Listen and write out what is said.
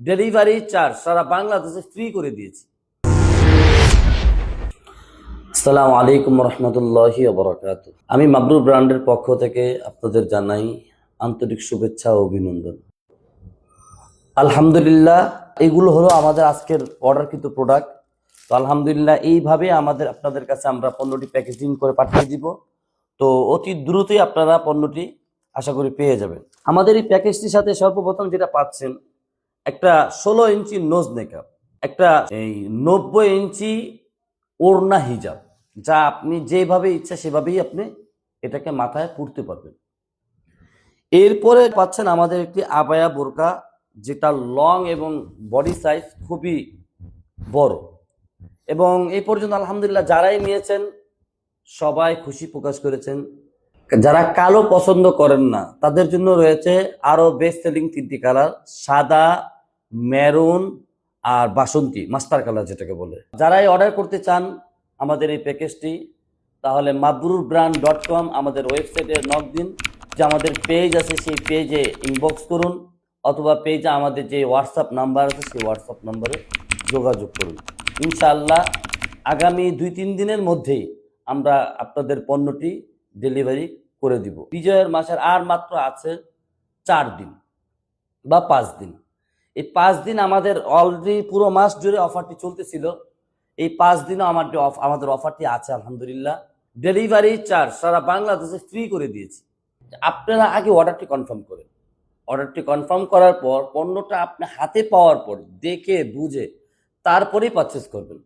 Delivery charge সারা বাংলাদেশে free করে দিয়েছি। আসসালামু আলাইকুম রহমতুল্লাহি ওয়া বারাকাতুহু। আমি মাবরুর ব্র্যান্ডের পক্ষ থেকে আপনাদের জানাই আন্তরিক শুভেচ্ছা ও অভিনন্দন। আলহামদুলিল্লাহ, এগুলো হলো আমাদের আজকের অর্ডারকৃত প্রোডাক্ট। তো আলহামদুলিল্লাহ, এইভাবে আপনাদের কাছে আমরা পণ্যটি প্যাকেজিং করে পাঠিয়ে দিব। তো অতি দ্রুতই আপনারা পণ্যটি আশা করি পেয়ে যাবেন। আমাদের এই প্যাকেজটির সাথে সর্বপ্রথম যেটা পাচ্ছেন, একটা 16 ইঞ্চি নোজ মেকআপ, একটা এই 90 ইঞ্চি ওড়না হিজাব, যা আপনি যেভাবে ইচ্ছা সেভাবেই আপনি এটাকে মাথায় পরতে পারবেন। এরপরে পাচ্ছেন আমাদের একটি আবায়া বোরকা, যেটা লং এবং বডি সাইজ খুবই বড়। এবং এই পর্যন্ত আলহামদুলিল্লাহ যারাই নিয়েছেন সবাই খুশি প্রকাশ করেছেন। যারা কালো পছন্দ করেন না তাদের জন্য রয়েছে আরো বেস্ট সেলিং তিনটি কালার, সাদা, মেরুন আর বাসন্তী মাস্টার কালার যেটাকে বলে। যারাই অর্ডার করতে চান আমাদের এই প্যাকেজটি, তাহলে mabrurbrand.com আমাদের ওয়েবসাইটে নক দিন, যে আমাদের পেজ আছে সেই পেজে ইনবক্স করুন, অথবা পেজে আমাদের যে হোয়াটসঅ্যাপ নাম্বার আছে সেই হোয়াটসঅ্যাপ নাম্বারে যোগাযোগ করুন। ইনশাআল্লাহ আগামী 2-3 দিনের মধ্যেই আমরা আপনাদের পণ্যটি ডেলিভারি করে দিব। বিজয়ের মাসের আর মাত্র আছে 4 দিন বা 5 দিন। এই 5 দিন আমাদের অলরেডি পুরো মাস জুড়ে অফারটি চলতেছিল। এই 5 দিনও আমাদের অফারটি আছে আলহামদুলিল্লাহ। ডেলিভারি চার্জ সারা বাংলাদেশে ফ্রি করে দিয়েছি। আপনারা আগে অর্ডারটি কনফার্ম করেন। অর্ডারটি কনফার্ম করার পর পণ্যটা আপনি হাতে পাওয়ার পর দেখে বুঝে তারপরেই পারচেস করবেন।